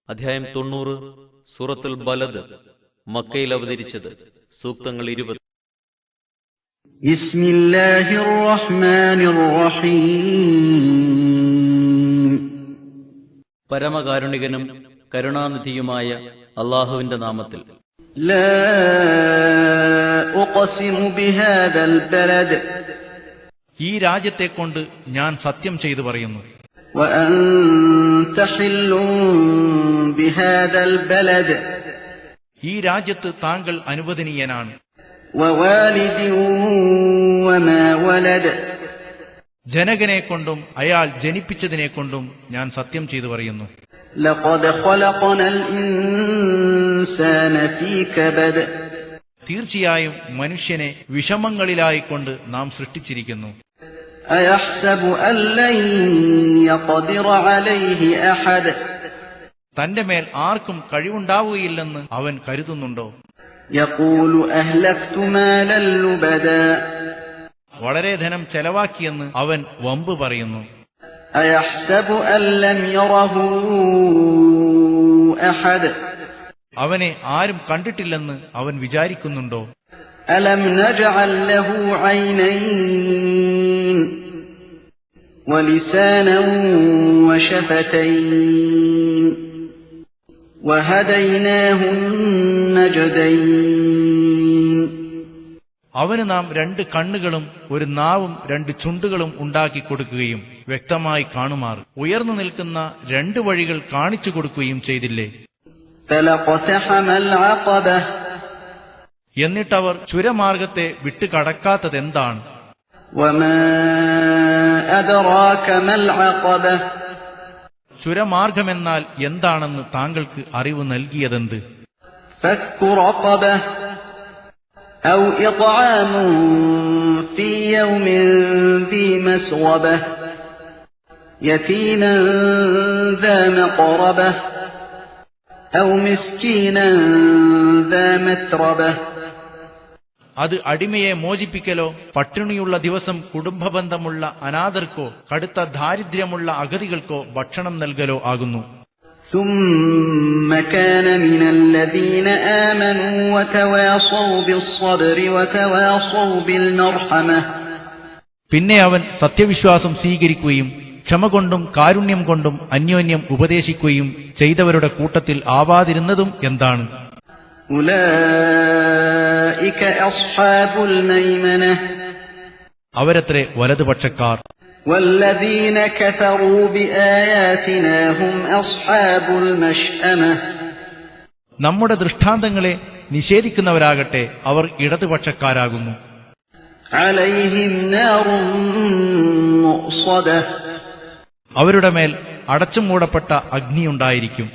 അധ്യായം 90 സൂറത്തുൽ ബലദ്. മക്കയിൽ അവതരിച്ചത്. സൂക്തങ്ങൾ 20. ബിസ്മില്ലാഹിർ റഹ്മാനിർ റഹീം. പരമകാരുണികനും കരുണാനിധിയുമായ അല്ലാഹുവിന്റെ നാമത്തിൽ. ലാ ഉഖ്സിമു ബിഹാദൽ ബലദ്. ഈ രാജ്യത്തെക്കൊണ്ട് ഞാൻ സത്യം ചെയ്തു പറയുന്നു. വഅൻത ഹില്ലും ബിഹാദൽ ബലദ്. ഈ രാജ്യത്ത് താങ്കൾ അനുവദനീയനാണ്. വവാലിദിൻ വമാ വലദ്. ജനകനെക്കൊണ്ടും അയാൾ ജനിപ്പിച്ചതിനെക്കൊണ്ടും ഞാൻ സത്യം ചെയ്തു പറയുന്നു. ലഖദ് ഖലഖനൽ ഇൻസാന ഫീ കബദ്. തീർച്ചയായും മനുഷ്യനെ വിഷമങ്ങളിലായിക്കൊണ്ട് നാം സൃഷ്ടിച്ചിരിക്കുന്നു. അയഹ്സബു അൻ ലൻ യഖ്ദിറ അലൈഹി അഹദ്. തന്റെ മേൽ ആർക്കും കഴിവുണ്ടാവുകയില്ലെന്ന് അവൻ കരുതുന്നുണ്ടോ? യഖൂലു അഹ്ലക്തു മാലൻ ലുബദാ. വളരെ ധനം ചെലവാക്കിയെന്ന് അവൻ വമ്പ് പറയുന്നു. അയഹ്സബു അൻ ലം യറഹു അഹദ്. അവനെ ആരും കണ്ടിട്ടില്ലെന്ന് അവൻ വിചാരിക്കുന്നുണ്ടോ? അലം നജ്അൽ ലഹു ഐനൈൻ വലിസാനൻ വശഫതൈൻ വഹദൈനാഹു നജ്ദൈൻ. അവന് നാം 2 കണ്ണുകളും ഒരു നാവും 2 ചുണ്ടുകളും ഉണ്ടാക്കി കൊടുക്കുകയും വ്യക്തമായി കാണുമാർ ഉയർന്നു നിൽക്കുന്ന 2 വഴികൾ കാണിച്ചു കൊടുക്കുകയും ചെയ്തില്ലേ? ഫലഖതഹമൽ അഖബ. എന്നിട്ടവർ ചുരമാർഗത്തെ വിട്ടുകടക്കാത്തതെന്താണ്? വമാ അദ്റാക മൽ അഖബ. ചുരമാർഗമെന്നാൽ എന്താണെന്ന് താങ്കൾക്ക് അറിവ് നൽകിയതെന്ത്? ഫക്കു റഖബ ഔ ഇത്ആമുൻ ഫീ യൗമിൻ ദീ മസ്ഗബ യതീമൻ ദാ മഖറബ ഔ മിസ്കീനൻ ദാ മത്രബ. അത് അടിമയെ മോചിപ്പിക്കലോ പട്ടിണിയുള്ള ദിവസം കുടുംബബന്ധമുള്ള അനാഥർക്കോ കടുത്ത ദാരിദ്ര്യമുള്ള അഗതികൾക്കോ ഭക്ഷണം നൽകലോ ആകുന്നു. ثم كان من الذين آمنوا وتواصوا بالصبر وتواصوا بالمرحمة. പിന്നെ അവൻ സത്യവിശ്വാസം സ്വീകരിക്കുകയും ക്ഷമ കൊണ്ടും കാരുണ്യം കൊണ്ടും അന്യോന്യം ഉപദേശിക്കുകയും ചെയ്തവരുടെ കൂട്ടത്തിൽ ആവാതിരുന്നതും എന്താണ്? ഉലൈക അസ്ഹാബുൽ മൈമന. അവരത്രേ വലതുപക്ഷക്കാർ. വല്ലദീന കഫറൂ ബിആയാതിനാ ഹും അസ്ഹാബുൽ മശ്അമ. നമ്മുടെ ദൃഷ്ടാന്തങ്ങളെ നിഷേധിക്കുന്നവരാകട്ടെ അവർ ഇടതുപക്ഷക്കാരാകുന്നു. അലൈഹിം നാറുൻ മുഅ്സദ. അവരുടെ മേൽ അടച്ചുമൂടപ്പെട്ട അഗ്നിയുണ്ടായിരിക്കും.